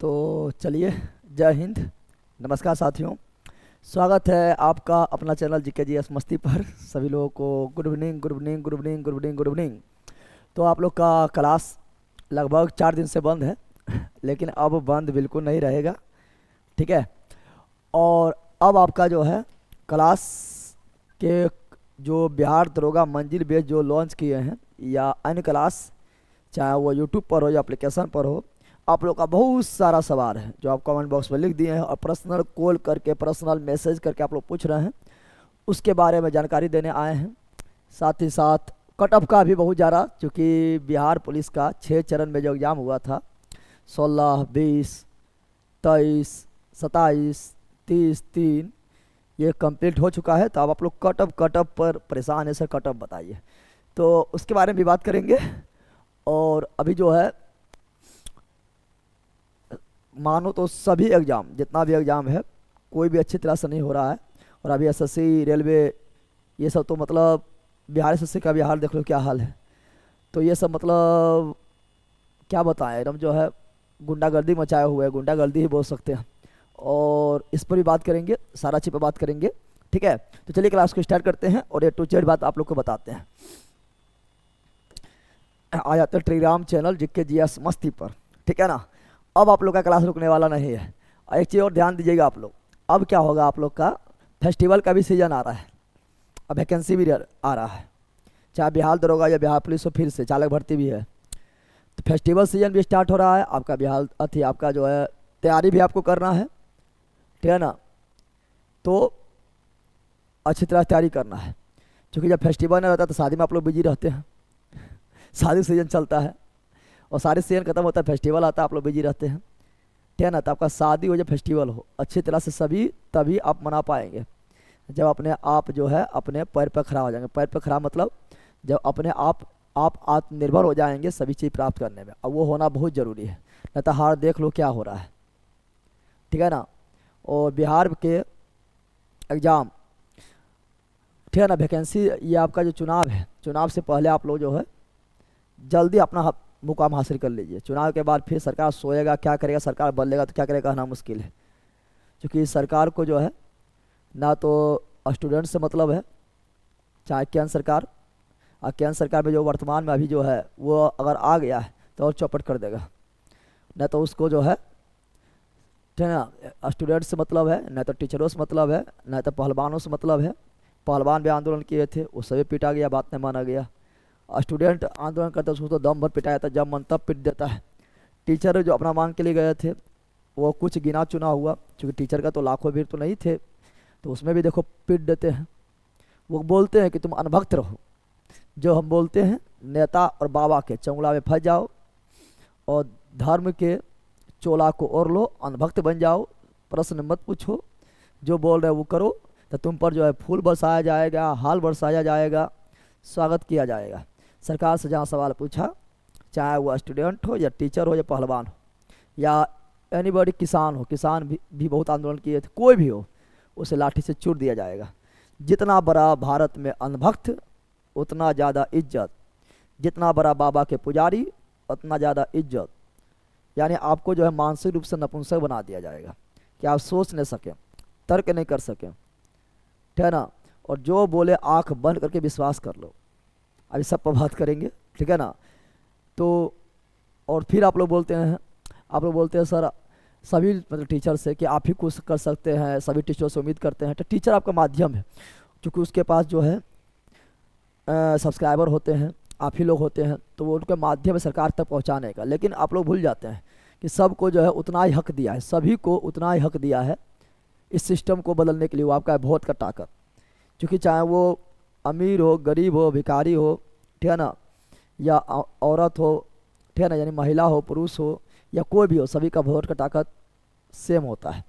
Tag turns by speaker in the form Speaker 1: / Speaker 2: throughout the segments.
Speaker 1: तो चलिए, जय हिंद। नमस्कार साथियों, स्वागत है आपका अपना चैनल जीके जी एस मस्ती पर। सभी लोगों को good evening, good evening, good evening, good evening, good evening. तो आप लोग का क्लास लगभग 4 दिन से बंद है, लेकिन अब बंद बिल्कुल नहीं रहेगा, ठीक है। और अब आपका जो है क्लास के जो बिहार दरोगा मंजिल बेस जो लॉन्च किए हैं, या अन्य क्लास, चाहे वो यूट्यूब पर हो या एप्लीकेशन पर हो, आप लोग का बहुत सारा सवाल है जो आप कमेंट बॉक्स में लिख दिए हैं और पर्सनल कॉल करके, पर्सनल मैसेज करके आप लोग पूछ रहे हैं। उसके बारे में जानकारी देने आए हैं। साथ ही साथ कट ऑफ का भी बहुत ज़्यादा, क्योंकि बिहार पुलिस का 6 चरण में जो एग्ज़ाम हुआ था, 16, 20, 23, 27, 30, 3, ये कंप्लीट हो चुका है। तो अब आप लोग कट ऑफ पर परेशान है सर, कट ऑफ बताइए। तो उसके बारे में भी बात करेंगे। और अभी जो है, मानो तो सभी एग्ज़ाम, जितना भी एग्ज़ाम है, कोई भी अच्छी तरह से नहीं हो रहा है। और अभी एसएससी, रेलवे, ये सब तो मतलब बिहार एसएससी का भी हाल देख लो क्या हाल है। तो ये सब मतलब क्या बताएं, एकदम जो है गुंडागर्दी मचाए हुए है, गुंडागर्दी ही बोल सकते हैं। और इस पर भी बात करेंगे, सारा चीज़ पर बात करेंगे, ठीक है। तो चलिए क्लास को स्टार्ट करते हैं और A to Z बात आप लोग को बताते हैं। आ जाते हैं टेलीग्राम चैनल जीके जीएस मस्ती पर, ठीक है ना। अब आप लोग का क्लास रुकने वाला नहीं है। और एक चीज़ और ध्यान दीजिएगा आप लोग, अब क्या होगा, आप लोग का फेस्टिवल का भी सीजन आ रहा है, अब वैकेंसी भी आ रहा है, चाहे बिहार दरोगा या बिहार पुलिस हो, फिर से चालक भर्ती भी है। तो फेस्टिवल सीजन भी स्टार्ट हो रहा है आपका, बिहार अथी आपका जो है तैयारी भी आपको करना है, ठीक है ना। तो अच्छी तरह तैयारी करना है, क्योंकि जब फेस्टिवल नहीं रहता तो शादी में आप लोग बिजी रहते हैं। शादी सीजन चलता है और शादी सीजन खत्म होता है, फेस्टिवल आता है, आप लोग बिजी रहते हैं, ठीक है ना। तो आपका शादी हो या फेस्टिवल हो, अच्छी तरह से सभी तभी आप मना पाएंगे जब अपने आप जो है अपने पैर पर खड़ा हो जाएंगे। पैर पर खड़ा मतलब जब अपने आप आत्मनिर्भर हो जाएंगे सभी चीज़ प्राप्त करने में, और वो होना बहुत ज़रूरी है। नहीं तो हार देख लो क्या हो रहा है, ठीक है ना। और बिहार के एग्ज़ाम, ठीक है ना, वैकेंसी, ये आपका जो चुनाव है, चुनाव से पहले आप लोग जो है जल्दी अपना मुकाम हासिल कर लीजिए। चुनाव के बाद फिर सरकार सोएगा, क्या करेगा, सरकार बदलेगा तो क्या करेगा, कहना मुश्किल है। क्योंकि इस सरकार को जो है ना तो स्टूडेंट से मतलब है, चाहे केंद्र सरकार, और केंद्र सरकार में जो वर्तमान में अभी जो है वो अगर आ गया है तो और चौपट कर देगा। न तो उसको जो है, ठीक है ना, स्टूडेंट से मतलब है, न तो टीचरों से मतलब है, न तो पहलवानों से मतलब है। पहलवान भी आंदोलन किए थे, वो सभी पिटा गया, बात नहीं माना गया। स्टूडेंट आंदोलन करता है, उसको तो दम भर पिटाया था, जब मन तब पिट देता है। टीचर जो अपना मांग के लिए गए थे, वो कुछ गिना चुना हुआ, क्योंकि टीचर का तो लाखों भीड़ तो नहीं थे, तो उसमें भी देखो पीट देते हैं। वो बोलते हैं कि तुम अनभक्त रहो, जो हम बोलते हैं नेता और बाबा के चंगुला में फंस जाओ और धर्म के चोला को ओढ़ लो, अनभक्त बन जाओ, प्रश्न मत पूछो, जो बोल रहे हो वो करो, तो तुम पर जो है फूल बरसाया जाएगा, हाल बरसाया जाएगा, स्वागत किया जाएगा। सरकार से जहाँ सवाल पूछा, चाहे वो स्टूडेंट हो या टीचर हो या पहलवान हो या एनीबॉडी, किसान हो, किसान भी बहुत आंदोलन किए थे, कोई भी हो, उसे लाठी से चूर दिया जाएगा। जितना बड़ा भारत में अनभक्त उतना ज़्यादा इज्जत, जितना बड़ा बाबा के पुजारी उतना ज़्यादा इज्जत। यानी आपको जो है मानसिक रूप से नपुंसक बना दिया जाएगा कि आप सोच नहीं सकें, तर्क नहीं कर सकें, ठीक है ना। और जो बोले आंख बंद करके विश्वास कर लो। अभी सब पर बात करेंगे, ठीक है ना। तो और फिर आप लोग बोलते हैं, आप लोग बोलते हैं सर सभी मतलब टीचर से कि आप ही कुछ कर सकते हैं, सभी टीचरों से उम्मीद करते हैं। तो टीचर आपका माध्यम है, क्योंकि उसके पास जो है सब्सक्राइबर होते हैं, आप ही लोग होते हैं, तो वो उनके माध्यम है सरकार तक पहुंचाने का। लेकिन आप लोग भूल जाते हैं कि सबको जो है उतना ही हक दिया है, सभी को उतना ही हक दिया है इस सिस्टम को बदलने के लिए। वो आपका है वोट का ताकत, क्योंकि चाहे वो अमीर हो, गरीब हो, भिखारी हो, ठीक है ना, या औरत हो, ठीक है ना, यानी महिला हो, पुरुष हो, या कोई भी हो, सभी का वोट का ताकत सेम होता है।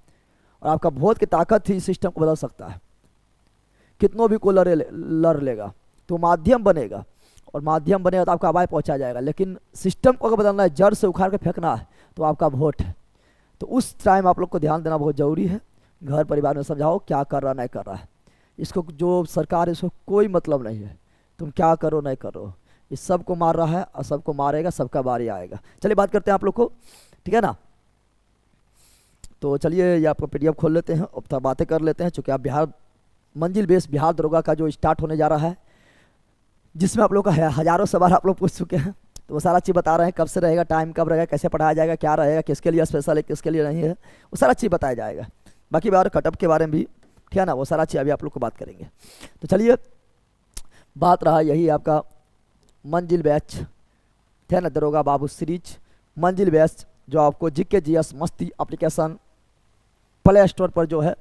Speaker 1: और आपका वोट की ताकत ही सिस्टम को बदल सकता है। कितनों भी को लड़ लेगा तो माध्यम बनेगा, और माध्यम बनेगा तो आपका आवाज़ पहुंचा जाएगा। लेकिन सिस्टम को अगर बदलना है, जड़ से उखाड़ के फेंकना है, तो आपका वोट है। तो उस टाइम आप लोग को ध्यान देना बहुत ज़रूरी है। घर परिवार में समझाओ क्या कर रहा नहीं कर रहा है, इसको जो सरकार है इसको कोई मतलब नहीं है, तुम क्या करो नहीं करो, इस सबको मार रहा है और सबको मारेगा, सबका बारी आएगा। चलिए बात करते हैं आप लोग को, ठीक है ना। तो चलिए ये आपको PDF खोल लेते हैं और थोड़ा बातें कर लेते हैं, चूँकि आप बिहार मंजिल बेस बिहार दरोगा का जो स्टार्ट होने जा रहा है, जिसमें आप लोग का है हज़ारों सवाल आप लोग पूछ चुके हैं, तो वो सारा चीज़ बता रहे हैं, कब से रहेगा, टाइम कब रहेगा, कैसे पढ़ाया जाएगा, क्या रहेगा, किसके लिए स्पेशल है, किसके लिए नहीं है, वो सारा चीज़ बताया जाएगा। बाकी बार कटअप के बारे में भी, ठीक है ना, वो सारा चीज़ अभी आप लोग को बात करेंगे। तो चलिए बात रहा यही आपका मंजिल बैच, ठीक है ना, दरोगा बाबू सीरीज मंजिल बैच, जो आपको GK GS मस्ती एप्लीकेशन प्ले स्टोर पर जो है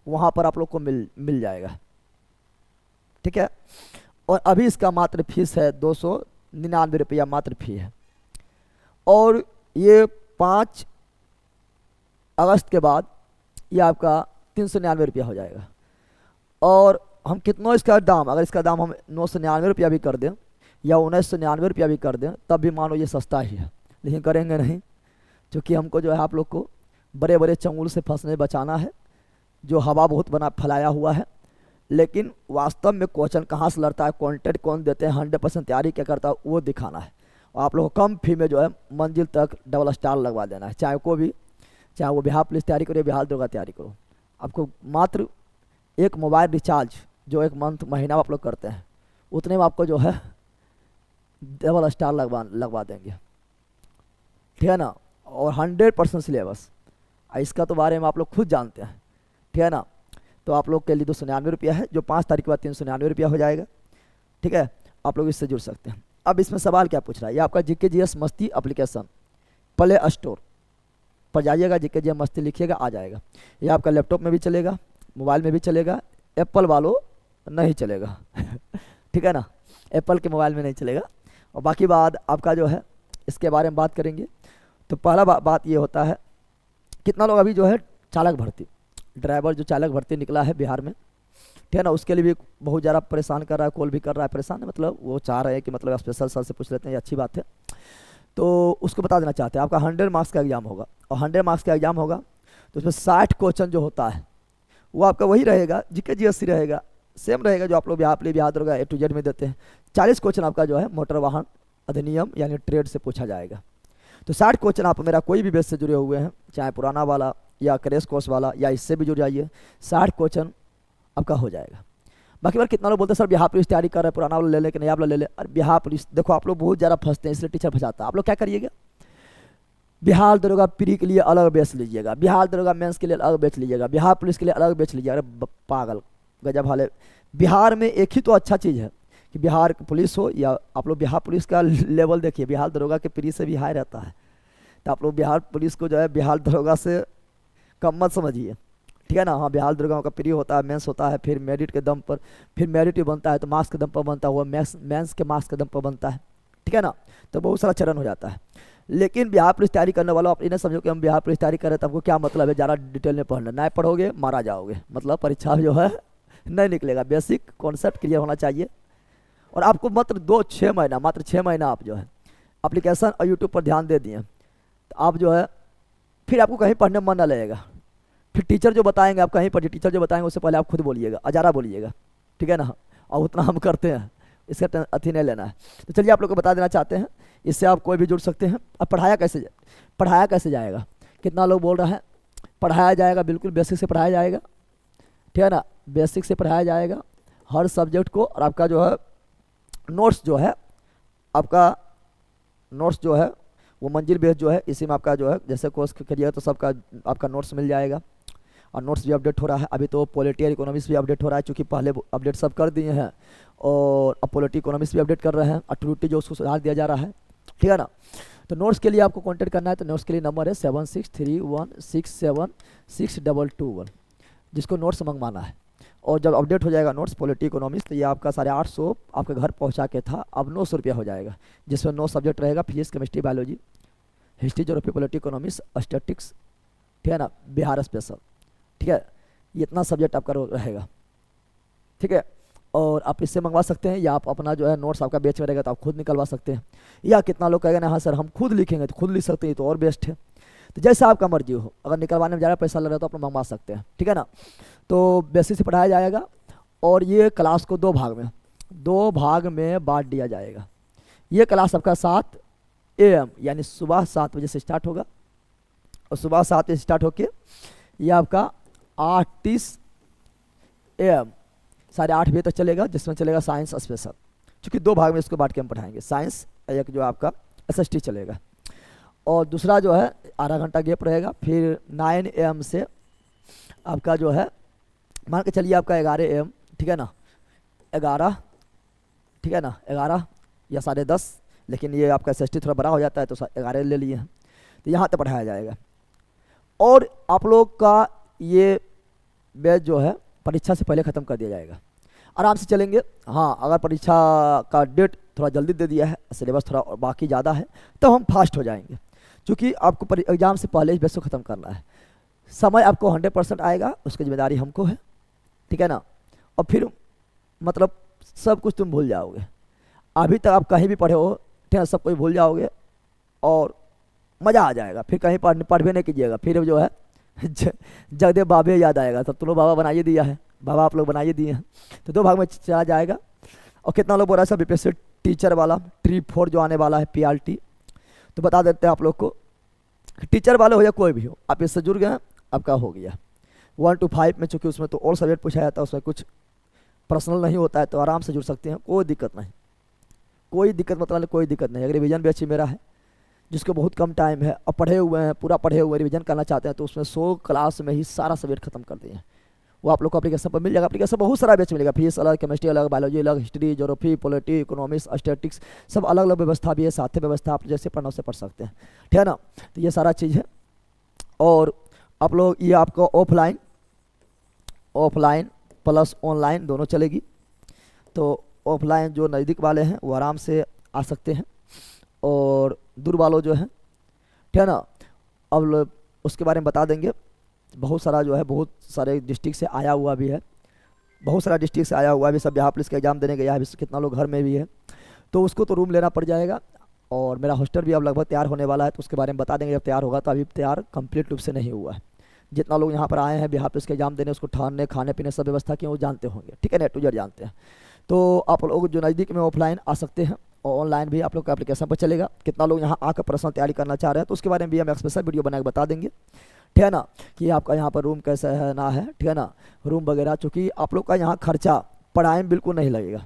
Speaker 1: वहाँ पर आप लोग को मिल जाएगा, ठीक है। और अभी इसका मात्र फीस है 299 रुपया मात्र फी है, और ये 5 अगस्त के बाद ये आपका 399 रुपया हो जाएगा। और हम कितना इसका दाम, अगर इसका दाम हम 999 रुपया भी कर दें या 1999 रुपया भी कर दें, तब भी मानो ये सस्ता ही है, लेकिन करेंगे नहीं, क्योंकि हमको जो है आप लोग को बड़े बड़े चंगुल से फंसने बचाना है, जो हवा बहुत बना फैलाया हुआ है, लेकिन वास्तव में क्वेश्चन कहाँ से लड़ता है, कंटेंट कौन देते हैं, 100% तैयारी क्या करता है, वो दिखाना है। और आप लोग को कम फी में जो है मंजिल तक डबल स्टार लगवा देना है, चाहे को भी, चाहे वो बिहार पुलिस तैयारी करो, बिहार दरोगा तैयारी करो। आपको मात्र एक मोबाइल रिचार्ज जो एक मंथ महीना आप लोग करते हैं, उतने में आपको जो है डबल स्टार लगवा देंगे, ठीक है ना। और 100% सिलेबस, इसका तो बारे में आप लोग खुद जानते हैं, ठीक है ना। तो आप लोग के लिए 299 रुपया है, जो 5 तारीख के बाद 399 रुपया हो जाएगा, ठीक है। आप लोग इससे जुड़ सकते हैं। अब इसमें सवाल क्या पूछ रहा है, ये आपका GK GS मस्ती एप्लीकेशन प्ले स्टोर पर जाइएगा, GK GS मस्ती लिखिएगा, आ जाएगा। ये आपका लैपटॉप में भी चलेगा, मोबाइल में भी चलेगा, एप्पल वालों नहीं चलेगा ठीक है ना, एप्पल के मोबाइल में नहीं चलेगा। और बाकी बात आपका जो है इसके बारे में बात करेंगे। तो पहला बात ये होता है, कितना लोग अभी जो है चालक भर्ती, ड्राइवर जो चालक भर्ती निकला है बिहार में, ठीक है ना, उसके लिए भी बहुत ज़्यादा परेशान कर रहा है, कॉल भी कर रहा है, परेशान है, मतलब वो चाह रहे हैं कि मतलब स्पेशल सर से पूछ लेते हैं, ये अच्छी बात है। तो उसको बता देना चाहते हैं, आपका 100 मार्क्स का एग्ज़ाम होगा, और 100 मार्क्स का एग्ज़ाम होगा तो उसमें 60 क्वेश्चन जो होता है वो आपका वही रहेगा, GK GS रहेगा, सेम रहेगा जो आप लोग बिहार दरोगा A to Z में देते हैं। 40 क्वेश्चन आपका जो है मोटर वाहन अधिनियम यानी ट्रेड से पूछा जाएगा। तो 60 क्वेश्चन आप मेरा कोई भी बेस से जुड़े हुए हैं, चाहे पुराना वाला या क्रैश कोर्स वाला या इससे भी जुड़ जाइए, 60 क्वेश्चन आपका हो जाएगा। बाकी बार कितना लोग बोलते हैं सर बिहार पुलिस तैयारी कर रहे हैं, पुराना वाला ले ले कि नहीं आप ले ले। और बिहार पुलिस देखो आप लोग बहुत ज़्यादा फंसते हैं, इसलिए टीचर फंसाता है। आप लोग क्या करिएगा, बिहार दरोगा प्री के लिए अलग बेच लीजिएगा, बिहार दरोगा मेंस के लिए अलग बेच लीजिएगा, बिहार पुलिस के लिए अलग बेच लीजिएगा। अरे पागल गजब हाल है। बिहार में एक ही तो अच्छा चीज़ है कि बिहार पुलिस हो, या आप लोग बिहार पुलिस का लेवल देखिए, बिहार दरोगा के प्री से भी हाई रहता है। तो आप लोग बिहार पुलिस को जो है बिहार दरोगा से कम मत समझिए, ठीक है ना। हाँ, बिहार दरोगा का प्री होता है, मेंस होता है, फिर मेरिट के दम पर, फिर मेरिट भी बनता है, तो मार्क्स के दम पर बनता हुआ मेंस के मार्क्स के दम पर बनता है, ठीक है ना। तो बहुत सारा चरण हो जाता है। लेकिन बिहार पुलिस तैयारी करने वालों, आप इन्हें समझो कि हम बिहार पुलिस तैयारी कर रहे हैं, तो आपको क्या मतलब है ज़्यादा डिटेल में पढ़ना, नहीं पढ़ोगे मारा जाओगे, मतलब परीक्षा जो है नहीं निकलेगा। बेसिक कॉन्सेप्ट क्लियर होना चाहिए। और आपको मात्र 6 महीना आप जो है एप्लीकेशन और यूट्यूब पर ध्यान दे दिए, तो आप जो है फिर आपको कहीं पढ़ने में मन न लगेगा। फिर टीचर जो बताएंगे आप कहीं पर, टीचर जो बताएंगे उससे पहले आप खुद बोलिएगा, अजारा बोलिएगा, ठीक है ना। और उतना हम करते हैं, इसका अथी नहीं लेना है। तो चलिए आप लोग को बता देना चाहते हैं, इससे आप कोई भी जुड़ सकते हैं। अब पढ़ाया कैसे जाएगा, कितना लोग बोल रहे हैं पढ़ाया जाएगा, बिल्कुल बेसिक से पढ़ाया जाएगा, ठीक है ना। बेसिक से पढ़ाया जाएगा हर सब्जेक्ट को। और आपका जो है नोट्स जो है, आपका नोट्स जो है वो मंजिल बेस जो है, इसी में आपका जो है जैसे कोर्स करिएगा तो सबका आपका नोट्स मिल जाएगा। और नोट्स भी अपडेट हो रहा है, अभी तो पॉलिटी और इकोनॉमिक्स भी अपडेट हो रहा है, क्योंकि पहले अपडेट सब कर दिए हैं, और अब पॉलिटी इकोनॉमिक्स भी अपडेट कर रहे हैं, और ट्रूटी जो उसको सुधार दिया जा रहा है, ठीक है ना। तो नोट्स के लिए आपको कॉन्टैक्ट करना है, तो नोट्स के लिए नंबर है 7631676221, जिसको नोट्स मंगवाना है। और जब अपडेट हो जाएगा नोट्स पॉलिटी इकोनॉमिक्स, तो ये आपका 850 आपके घर पहुंचा के था, अब 900 रुपया हो जाएगा, जिसमें 9 सब्जेक्ट रहेगा, physics chemistry biology history geography polity economics statics, ठीक है ना, बिहार स्पेशल, ठीक है। ये इतना सब्जेक्ट आपका रहेगा, ठीक है। और आप इससे मंगवा सकते हैं, या आप अपना जो है नोट्स आपका बेच में रहेगा तो आप खुद निकलवा सकते हैं। या कितना लोग कहेंगे ना हाँ सर हम खुद लिखेंगे, तो खुद लिख सकते हैं, तो और बेस्ट है। तो जैसा आपका मर्जी हो, अगर निकलवाने में ज़्यादा पैसा लग रहा है तो आप मंगवा सकते हैं, ठीक है ना। तो बेसिक से पढ़ाया जाएगा, और ये क्लास को 2 भाग में बांट दिया जाएगा। ये क्लास आपका 7 AM यानी सुबह 7 बजे से स्टार्ट होगा, और सुबह 7 बजे स्टार्ट होके ये आपका 8:30 AM 8:30 बजे तक चलेगा, जिसमें चलेगा साइंस स्पेशल, चूँकि 2 भाग में इसको बांट के हम पढ़ाएंगे, साइंस एक जो आपका SST चलेगा। और दूसरा जो है आधा घंटा गैप रहेगा, फिर 9 AM से आपका जो है मान के चलिए आपका 11 AM, ठीक है ना, 11, ठीक है ना, 11 या 10:30, लेकिन ये आपका SST थोड़ा बड़ा हो जाता है तो 11 ले लिए हैं, तो यहाँ तक पढ़ाया जाएगा। और आप लोग का ये बैच जो है परीक्षा से पहले ख़त्म कर दिया जाएगा, आराम से चलेंगे। हाँ, अगर परीक्षा का डेट थोड़ा जल्दी दे दिया है, सिलेबस थोड़ा बाकी ज़्यादा है, तो हम फास्ट हो जाएंगे, क्योंकि आपको एग्ज़ाम से पहले इस बैच को ख़त्म करना है। समय आपको 100% आएगा, उसकी जिम्मेदारी हमको है, ठीक है ना। और फिर मतलब सब कुछ तुम भूल जाओगे, अभी तक आप कहीं भी पढ़े हो, ठीक है, सब कुछ भूल जाओगे और मज़ा आ जाएगा। फिर कहीं पढ़ भी नहीं कीजिएगा, फिर जो है जगदेव बाबे याद आएगा, तब तो लोग बाबा बनाइए दिया है, बाबा आप लोग बनाइए दिए हैं। तो 2 भाग में चला जाएगा। और कितना लोग बोल रहा है सर BPSC टीचर वाला ट्रिप 4 जो आने वाला है PRT, तो बता देते हैं आप लोग को, टीचर वाले हो या कोई भी हो, आप इससे जुड़ गए, आपका हो गया 1 to 5 में, चूँकि उसमें तो और सब्जेक्ट पूछा जाता है, उसमें कुछ पर्सनल नहीं होता है, तो आराम से जुड़ सकते हैं, कोई दिक्कत नहीं, कोई दिक्कत मतलब कोई दिक्कत नहीं। अगर रिवीजन बैच मेरा है जिसको बहुत कम टाइम है और पढ़े हुए हैं, पूरा पढ़े हुए रिवीजन करना चाहते हैं, तो उसमें 100 क्लास में ही सारा सब्जेक्ट खत्म कर दिए हैं, वो आप लोग को एप्लीकेशन पर मिल जाएगा। एप्लीकेशन बहुत सारा बैच मिलेगा, फिजिक्स अलग, केमिस्ट्री अलग, बायोलॉजी अलग, history, geography, polity, economics, statics, सब अलग अलग व्यवस्था भी है, साथ व्यवस्था आप जैसे पढ़ना से पढ़ सकते हैं, ठीक है ना। तो ये सारा चीज़ है। और आप लोग ये आपको ऑफलाइन प्लस ऑनलाइन दोनों चलेगी। तो ऑफलाइन जो नज़दीक वाले हैं वो आराम से आ सकते हैं, और दूर वालों जो हैं, ठीक है ना, अब उसके बारे में बता देंगे। बहुत सारा जो है, बहुत सारे डिस्ट्रिक्ट से आया हुआ भी है, बहुत सारा डिस्ट्रिक्ट से आया हुआ भी, सब बिहार पुलिस का एग्ज़ाम देने गया है, कितना लोग घर में भी है, तो उसको तो रूम लेना पड़ जाएगा। और मेरा हॉस्टल भी अब लगभग तैयार होने वाला है, तो उसके बारे में बता देंगे जब तैयार होगा। तो अभी तैयार कंप्लीट रूप से नहीं हुआ है। जितना लोग यहाँ पर आए हैं बिहार पुलिस के एग्जाम देने, उसको ठहरने, खाने पीने सब व्यवस्था की वो जानते होंगे, ठीक है ना, टू जानते हैं। तो आप लोग जो नज़दीक में ऑफलाइन आ सकते हैं, और ऑनलाइन भी आप लोग का एप्लीकेशन पर चलेगा। कितना लोग यहाँ आकर पर्सनल तैयारी करना चाह रहे हैं, तो उसके बारे में भी हम एक स्पेशल वीडियो बना के बता देंगे, ठीक है ना, कि आपका यहाँ पर रूम कैसा है ना है, ठीक है ना, रूम वगैरह। चूँकि आप लोग का यहाँ खर्चा पढ़ाई में बिल्कुल नहीं लगेगा,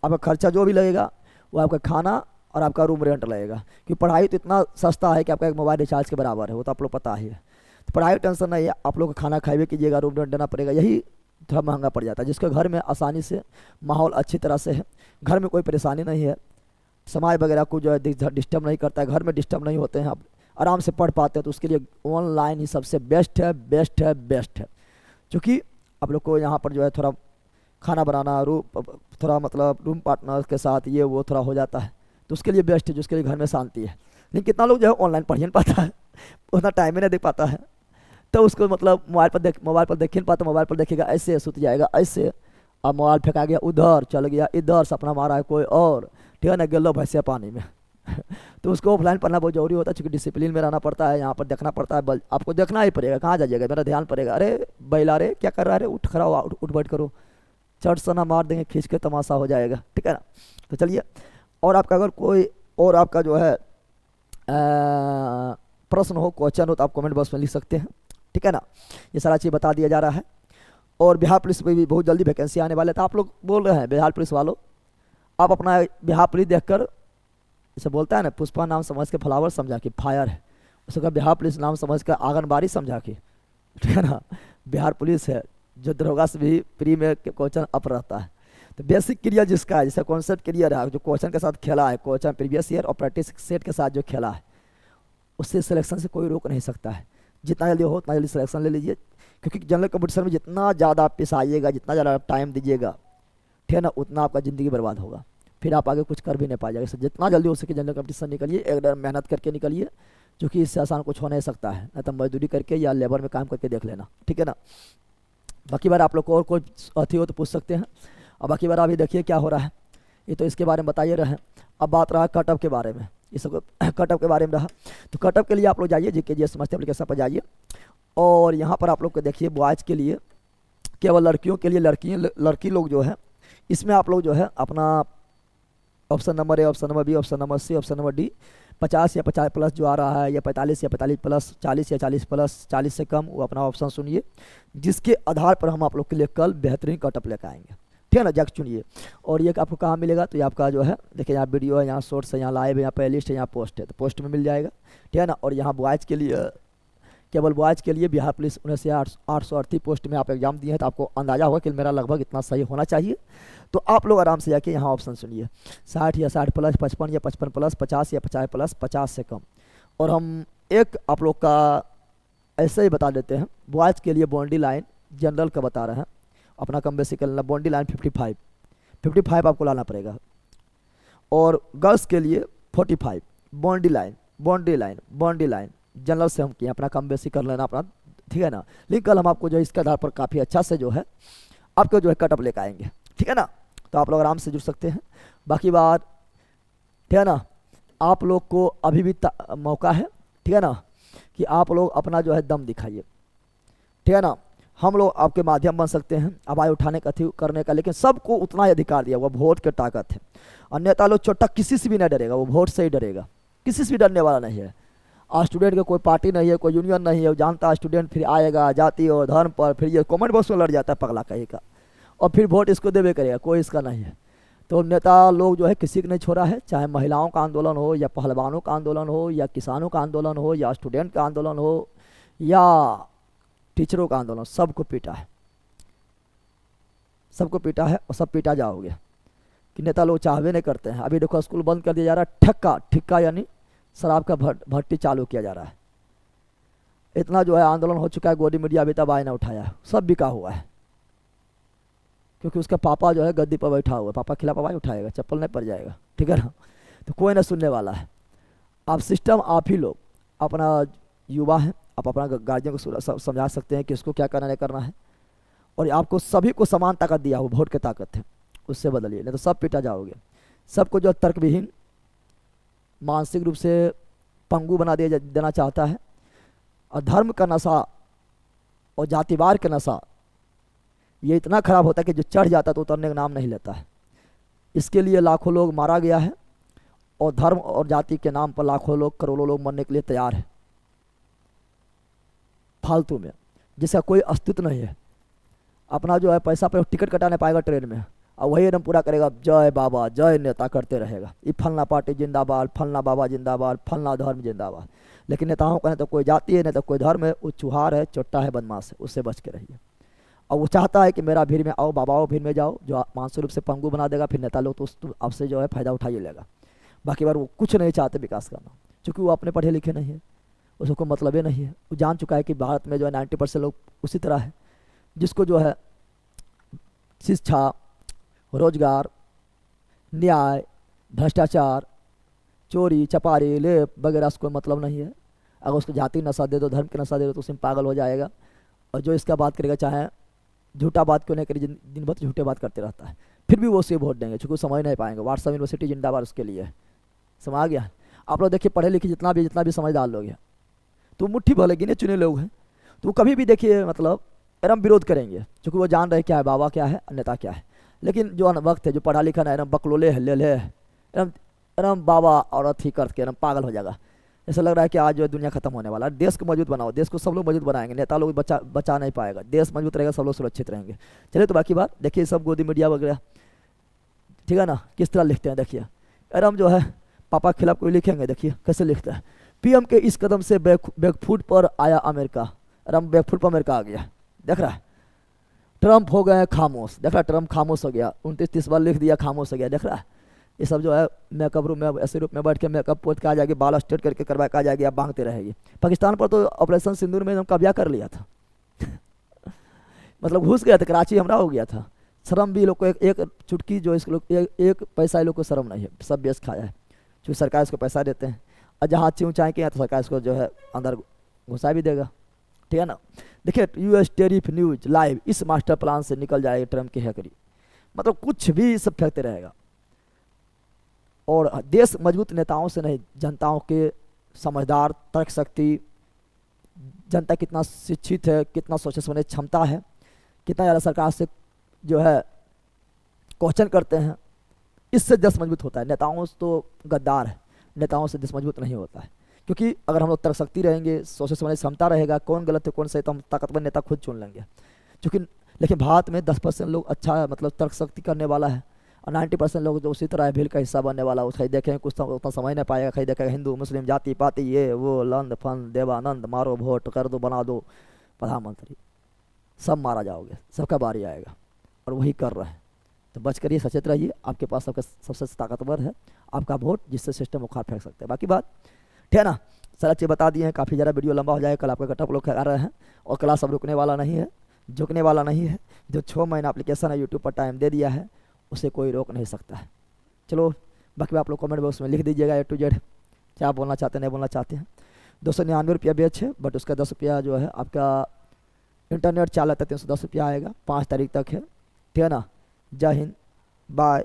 Speaker 1: आपका खर्चा जो भी लगेगा वो आपका खाना और आपका रूम रेंट लगेगा, क्योंकि पढ़ाई तो इतना सस्ता है कि आपका एक मोबाइल रिचार्ज के बराबर है, वो तो आप लोग पता ही है। तो पढ़ाई टेंशन नहीं है, आप लोग खाना खाइए कीजिएगा, रूम रेंट देना पड़ेगा, यही थोड़ा महंगा पड़ जाता है। जिसके घर में आसानी से माहौल अच्छी तरह से है, घर में कोई परेशानी नहीं है, समाज वगैरह को जो है डिस्टर्ब नहीं करता है, घर में डिस्टर्ब नहीं होते हैं, आप आराम से पढ़ पाते हैं, तो उसके लिए ऑनलाइन ही सबसे बेस्ट है, बेस्ट है, बेस्ट है। क्योंकि आप लोग को यहाँ पर जो है थोड़ा खाना बनाना, थोड़ा मतलब रूम पार्टनर के साथ ये वो थोड़ा हो जाता है, तो उसके लिए बेस्ट है, जिसके लिए घर में शांति है। लेकिन कितना लोग जो है ऑनलाइन पढ़ ही नहीं पाता है, उतना टाइम ही नहीं दे पाता है, तो उसको मतलब मोबाइल पर देख ही नहीं पाता, मोबाइल पर देखेगा ऐसे सुत जाएगा ऐसे, अब मोबाइल फेंका गया उधर, चल गया इधर, सपना मारा है कोई और, ठीक है ना, गिर लो भैंसे पानी में तो उसको ऑफलाइन पढ़ना बहुत जरूरी होता है, क्योंकि डिसिप्लिन में रहना पड़ता है, यहाँ पर देखना पड़ता है, आपको देखना ही पड़ेगा, कहाँ जाइएगा, मेरा ध्यान पड़ेगा, अरे बैला रे क्या कर रहा है, उठ खड़ा हो, उठ बैठ करो, चट सना मार देंगे, खींच के तमाशा हो जाएगा, ठीक है ना। तो चलिए, और आपका अगर कोई और आपका जो है प्रश्न हो, क्वेश्चन हो, तो आप कमेंट बॉक्स में लिख सकते हैं, ठीक है ना। ये सारा चीज़ बता दिया जा रहा है। और बिहार पुलिस में भी बहुत जल्दी वैकेंसी आने वाले, तो आप लोग बोल रहे हैं बिहार पुलिस वालों, आप अपना बिहार पुलिस देखकर, जैसे बोलता है ना, पुष्पा नाम समझ के फ्लावर समझा कि फायर है, उसका बिहार पुलिस नाम समझ कर आंगनबाड़ी समझा के, ठीक है ना, बिहार पुलिस है, जो दरोगा से भी प्री में क्वेश्चन अप रहता है। तो बेसिक क्लियर जिसका है, जैसे कॉन्सेप्ट क्लियर है, जो क्वेश्चन के साथ खेला है, क्वेश्चन प्रीवियस ईयर और प्रैक्टिस सेट के साथ जो खेला है, उससे सिलेक्शन से कोई रोक नहीं सकता है। जितना जल्दी हो उतना जल्दी सिलेक्शन ले लीजिए, क्योंकि जनरल कंपटीशन में जितना ज़्यादा आप पिसाइएगा, जितना ज़्यादा आप टाइम दीजिएगा, ठीक है ना, उतना आपका ज़िंदगी बर्बाद होगा, फिर आप आगे कुछ कर भी नहीं पाइएगा। इससे जितना जल्दी हो सके जनरल कंपटीशन निकलिए, एकदम मेहनत करके निकलिए, क्योंकि इससे आसान कुछ हो नहीं सकता है, नहीं तो मजदूरी करके या लेबर में काम करके देख लेना, ठीक है ना। बाकी बार आप लोग को और कोई अथी हो तो पूछ सकते हैं। और बाकी बार अभी देखिए क्या हो रहा है, ये तो इसके बारे में बताइए रहे। अब बात रहा कटअप के बारे में, ये सब कटअप के बारे में रहा, तो कटअप के लिए आप लोग जाइए GKGS मस्त एप्लीकेशन पर जाइए, और यहाँ पर आप लोग को देखिए बॉयज़ के लिए केवल लड़कियों के लिए, लड़की लोग जो है इसमें आप लोग जो है अपना option number A, option number B, option number C, option number D 50 या 50 प्लस जो आ रहा है, या 45 या 45 प्लस, 40 या 40 प्लस, 40 से कम, वो अपना ऑप्शन सुनिए, जिसके आधार पर हम आप लोग के लिए कल बेहतरीन कटअप लेकर आएंगे। ठीक है ना, जग चुनिए। और ये आपको कहाँ मिलेगा, तो ये आपका जो है देखिए, यहाँ वीडियो है, यहाँ शॉर्ट्स है, यहाँ लाइव है, यहाँ प्ले लिस्ट है, यहाँ पोस्ट है, तो पोस्ट में मिल जाएगा। ठीक है ना। और यहाँ बॉयज़ के लिए, केवल बॉयज़ के लिए बिहार पुलिस 19,838 पोस्ट में आप एग्जाम दिए हैं, तो आपको अंदाजा होगा कि मेरा लगभग इतना सही होना चाहिए। तो आप लोग आराम से जाके यहाँ ऑप्शन सुनिए, 60 या 60 प्लस, 55 या 55 प्लस, 50 या 50 प्लस, 50 से कम। और हम एक आप लोग का ऐसे ही बता देते हैं, बॉयज़ के लिए बाउंड्री लाइन जनरल का बता रहे हैं, अपना कम बेसिक करना, बाउंड्री लाइन 55 आपको लाना पड़ेगा। और गर्ल्स के लिए 45 बाउंड्री लाइन जनरल से हम किए, अपना कम बेसिक कर लेना अपना। ठीक है ना। लेकिन कल हम आपको जो है इसके आधार पर काफ़ी अच्छा से जो है आपको जो है कटअप लेकर आएंगे। ठीक है ना। तो आप लोग आराम से जुड़ सकते हैं। बाकी बात, ठीक है ना, आप लोग को अभी भी मौका है, ठीक है ना, कि आप लोग अपना जो है दम दिखाइए। ठीक है ना। हम लोग आपके माध्यम बन सकते हैं आवाज़ उठाने का, करने का, लेकिन सबको उतना ही अधिकार दिया हुआ, वोट की ताकत है। अन्यथा लोग छोटा किसी से भी नहीं डरेगा, वो वोट से ही डरेगा, किसी से भी डरने वाला नहीं है। और स्टूडेंट का कोई पार्टी नहीं है, कोई यूनियन नहीं है, वो जानता है स्टूडेंट फिर आएगा जाति और धर्म पर, फिर ये कमेंट बॉक्स में लड़ जाता है पगला कहीं का, और फिर वोट इसको देवे करेगा, कोई इसका नहीं है। तो नेता लोग जो है किसी को नहीं छोड़ा है, चाहे महिलाओं का आंदोलन हो, या पहलवानों का आंदोलन हो, या किसानों का आंदोलन हो, या स्टूडेंट का आंदोलन हो, या टीचरों का आंदोलन, सबको पीटा है, सबको पीटा है, और सब पीटा जाओगे। कि नेता लोग चाहवे नहीं करते हैं। अभी देखो स्कूल बंद कर दिया जा रहा है, ठिक्का यानी शराब का भट्टी चालू किया जा रहा है। इतना जो है आंदोलन हो चुका है, गोदी मीडिया अभी तक आए ना उठाया है, सब बिका हुआ है। क्योंकि उसका पापा जो है गद्दी पर बैठा हुआ है, पापा खिलाफ आवाज़ उठाएगा, चप्पल नहीं पड़ जाएगा। ठीक है ना। तो कोई ना सुनने वाला है। आप सिस्टम, आप ही लोग अपना युवा हैं, आप अपना गार्जियन को समझा सकते हैं कि इसको क्या करना नहीं करना है। और आपको सभी को समान ताकत दिया हो, वोट की ताकत है, उससे बदलिए, नहीं तो सब पिटा जाओगे। सबको जो तर्कविहीन, मानसिक रूप से पंगु बना देना चाहता है। और धर्म का नशा और जातिवार का नशा ये इतना खराब होता है कि जो चढ़ जाता है तो उतरने का नाम नहीं लेता है। इसके लिए लाखों लोग मारा गया है, और धर्म और जाति के नाम पर लाखों लोग, करोड़ों लोग मरने के लिए तैयार है, फालतू में, जिसका कोई अस्तित्व नहीं है। अपना जो है पैसा पर टिकट कटा नहीं पाएगा ट्रेन में, और वही एकदम पूरा करेगा, जय बाबा जय नेता करते रहेगा, ये फलना पार्टी जिंदाबाद, फलना बाबा जिंदाबाद, फलना धर्म जिंदाबाद। लेकिन नेताओं का नहीं तो कोई जाति है, नहीं तो कोई धर्म है, वो चुहार है, चोट्टा है, बदमाश है, उससे बच के रहिए। और वो चाहता है कि मेरा भीड़ में आओ, बाबाओं भीड़ में जाओ, जो मानसिक रूप से पंगु बना देगा, फिर नेता लोग तो आपसे जो है फ़ायदा उठा ही लेगा। बाकी बार वो कुछ नहीं चाहते विकास करना, क्योंकि वो अपने पढ़े लिखे नहीं है, उसको मतलब ही नहीं है। वो जान चुका है कि भारत में जो है 90% लोग उसी तरह है, जिसको जो है शिक्षा, रोजगार, न्याय, भ्रष्टाचार, चोरी चपारी, लेप वगैरह से कोई मतलब नहीं है। अगर उसको जाति नशा दे दो, धर्म के नशा दे दो, तो उसमें पागल हो जाएगा। और जो इसका बात करेगा, चाहे झूठा बात क्यों नहीं करे, दिन भर झूठे बात करते रहता है, फिर भी वो उसे वोट देंगे, क्योंकि वो समझ नहीं पाएंगे। व्हाट्सएप यूनिवर्सिटी जिंदाबाद उसके लिए, समझ आ गया। आप लोग देखिए, पढ़े लिखे जितना भी समझदार लोग हैं, तो मुट्ठी भले गिने चुने लोग हैं, तो वो कभी भी देखिए मतलब एकदम विरोध करेंगे, क्योंकि वो जान रहे क्या है बाबा, क्या है नेता, क्या है। लेकिन जो वक्त है, जो पढ़ा लिखा ना, एकदम बकलोले है, ले एकदम बाबा और अथी करके एकदम पागल हो जाएगा। ऐसा लग रहा है कि आज जो है दुनिया खत्म होने वाला है। देश को मजबूत बनाओ, देश को सब लोग मजबूत बनाएंगे, नेता लोग बचा नहीं पाएगा। देश मजबूत रहेगा, सब लोग सुरक्षित रहेंगे। चलिए, तो बाकी बात देखिए, सब गोदी मीडिया वगैरह, ठीक है ना, किस तरह लिखते हैं देखिए। एकदम जो है पापा के खिलाफ कोई लिखेंगे, देखिए कैसे लिखता है। पीएम के इस कदम से बैकफुट पर आया अमेरिका, एकदम बैकफुट पर अमेरिका आ गया, देख रहा है। ट्रम्प हो गए खामोश, देख रहा है, ट्रम्प खामोश हो गया, 29-30 बार लिख दिया, खामोश हो गया, देख रहा है। ये सब जो है मेकअप रूम में ऐसे रूप में बैठ के मेकअप पोत के आ जाएगी, बाल स्ट्रेट करके करवा के आ जाएगी, अब भागते रहेगी। पाकिस्तान पर तो ऑपरेशन सिंदूर में एकदम कब्जा कर लिया था मतलब घुस गया था, कराची हमला हो गया था। शर्म भी लोग को एक चुटकी जो इस लोग एक पैसा लोग को शर्म नहीं है, सब बेच खाया है, क्योंकि सरकार इसको पैसा देते हैं। और जहाँ अच्छी ऊँचाई के हैं तो सरकार इसको जो है अंदर घुसा भी देगा, ठीक है ना। देखिए, यूएस टेरिफ न्यूज लाइव, इस मास्टर प्लान से निकल जाएगी ट्रम्प की हैकरी, मतलब कुछ भी सब फेंकते रहेगा। और देश मजबूत नेताओं से नहीं, जनताओं के समझदार, तर्क शक्ति, जनता कितना शिक्षित है, कितना सोचने समझने क्षमता है, कितना ज़्यादा सरकार से जो है क्वेश्चन करते हैं, इससे देश मजबूत होता है। नेताओं से तो गद्दार है, नेताओं से देश मजबूत नहीं होता है। क्योंकि अगर हम लोग तर्कशक्ति रहेंगे, सोचे समझने की क्षमता रहेगा, कौन गलत है कौन सही, तो हम ताकतवर नेता खुद चुन लेंगे। क्योंकि लेकिन भारत में 10% लोग अच्छा मतलब तर्कशक्ति करने वाला है, और 90% लोग जो उसी तरह है, भील का हिस्सा बनने वाला है। उसका देखेंगे कुछ उतना समझ नहीं पाएगा, कहीं देखेगा हिंदू मुस्लिम जाति पाति ये वो लंद फंद देवानंद, मारो वोट कर दो बना दो प्रधानमंत्री, सब मारा जाओगे, सबका बारी आएगा, और वही कर रहे हैं। तो बच करिए, सचेत रहिए, आपके पास सबका सबसे ताकतवर है आपका वोट, जिससे सिस्टम उखाड़ फेंक सकते हैं। बाकी बात ठीक है ना, सारा चीज़ बता दिए हैं, काफ़ी ज़्यादा वीडियो लंबा हो जाएगा, कल आपका कटअप लोग आ रहे हैं, और क्लास अब रुकने वाला नहीं है, झुकने वाला नहीं है। जो 6 महीना एप्लीकेशन है यूट्यूब पर टाइम दे दिया है, उसे कोई रोक नहीं सकता है। चलो बाकी आप लोग कमेंट बॉक्स में लिख दीजिएगा A to Z क्या बोलना चाहते हैं, नहीं बोलना चाहते हैं। 299 रुपया बेच है, बट उसका 10 रुपया जो है आपका इंटरनेट चार्ज आता है, 310 रुपया आएगा, 5 तारीख तक है, ठीक है ना। जय हिंद, bye,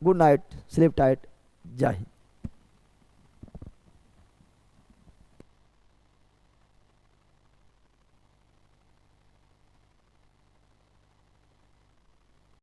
Speaker 1: good night, sleep tight, जय हिंद।